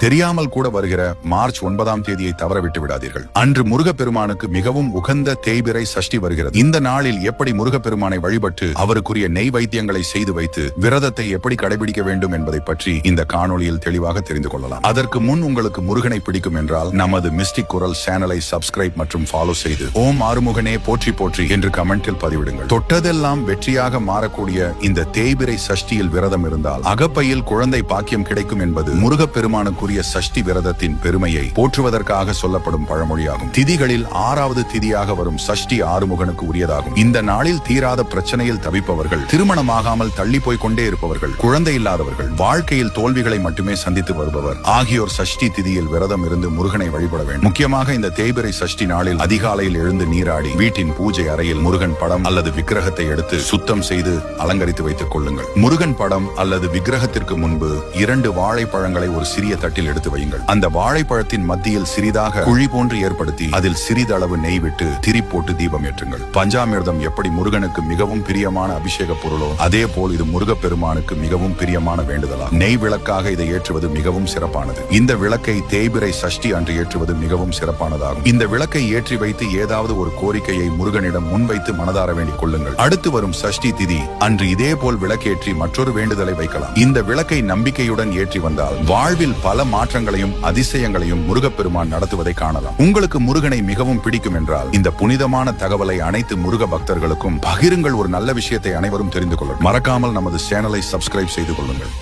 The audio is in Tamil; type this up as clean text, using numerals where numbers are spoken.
தெரியாமல் கூட வருகிற மார்ச் 9ஆம் தேதியை தவறவிட்டு விடாதீர்கள். அன்று முருகப்பெருமானுக்கு மிகவும் உகந்த தேய்பிறை சஷ்டி வருகிறது. இந்த நாளில் எப்படி முருகப்பெருமானை வழிபட்டு அவருக்குரிய நெய்வேத்தியங்களை செய்து வைத்து விரதத்தை எப்படி கடைபிடிக்க வேண்டும் என்பதை பற்றி இந்த காணொளியில் தெளிவாக தெரிந்து கொள்ளலாம். அதற்கு முன் உங்களுக்கு முருகனை பிடிக்கும் என்றால் நமது மிஸ்டிக் குரல் சேனலை சப்ஸ்கிரைப் மற்றும் ஃபாலோ செய்து ஓம் ஆறுமுகனே போற்றி போற்றி என்று கமெண்டில் பதிவிடுங்கள். தொட்டதெல்லாம் வெற்றியாக மாறக்கூடிய இந்த தேய்பிறை சஷ்டியில் விரதம் இருந்தால் அகப்பையில் குழந்தை பாக்கியம் கிடைக்கும் என்பது முருகப்பெருமானுக்குரிய சஷ்டி விரதத்தின் பெருமையை போற்றுவதற்காக சொல்லப்படும் பழமொழியாகும். திதிகளில் 6வது திதியாக வரும் சஷ்டி ஆறுமுகனுக்கு உரியதாகும். இந்த நாளில் தீராத பிரச்சனையில் தவிப்பவர்கள், திருமணமாகாமல் தள்ளி போய் கொண்டே இருப்பவர்கள், குழந்தை இல்லாதவர்கள், வாழ்க்கையில் தோல்விகளை மட்டுமே சந்தித்து வருபவர் ஆகியோர் சஷ்டி திதியில் விரதம் இருந்து முருகனை வழிபட வேண்டும். முக்கியமாக இந்த தேய்பிறை சஷ்டி நாளில் அதிகாலையில் எழுந்து நீராடி வீட்டின் பூஜை அறையில் முருகன் படம் அல்லது விக்கிரகத்தை எடுத்து சுத்தம் செய்து அலங்கரித்து வைத்துக் கொள்ளுங்கள். முருகன் படம் அல்லது விக்கிரகத்திற்கு முன்பு 2 வாழைப்பழங்களை ஒரு சிறிய தட்டில் எடுத்து வையுங்கள். அந்த வாழைப்பழத்தின் மத்தியில் சிறிதாக குழி போன்று ஏற்படுத்தி அதில் சிறிதளவு நெய் விட்டு திரி போட்டு தீபம் ஏற்றுங்கள். பஞ்சாமிர்தம் எப்படி முருகனுக்கு மிகவும் பிரியமான அபிஷேக பொருளோ அதே போல் இது முருகப்பெருமானுக்கு மிகவும் பிரியமான வேண்டுதலா. நெய் விளக்காக இதை ஏற்றுவது மிகவும் சிறப்பானது. இந்த விளக்கை தேய்பிறை சஷ்டி அன்று ஏற்றுவது மிகவும் சிறப்பானதாகும். இந்த விளக்கை ஏற்றி வைத்து ஏதாவது ஒரு கோரிக்கையை முருகனிடம் முன்வைத்து மனதார வேண்டிக் கொள்ளுங்கள். அடுத்து வரும் சஷ்டி திதி அன்று இதே போல் விளக்கேற்றி மற்றொரு வேண்டுதலை வைக்கலாம். இந்த விளக்கை நம்பிக்கையுடன் ஏற்றி வந்தால் வாழ்வில் பல மாற்றங்களையும் அதிசயங்களையும் முருகப்பெருமான் நடத்துவதை காணலாம். உங்களுக்கு முருகனை மிகவும் பிடிக்கும் என்றால் இந்த புனிதமான தகவலை அனைத்து முருக பக்தர்களுக்கும் பகிருங்கள். ஒரு நல்ல விஷயத்தை அனைவரும் தெரிந்து கொள்ளுங்கள். மறக்காமல் நமது சேனலை சப்ஸ்கிரைப் செய்து கொள்ளுங்கள்.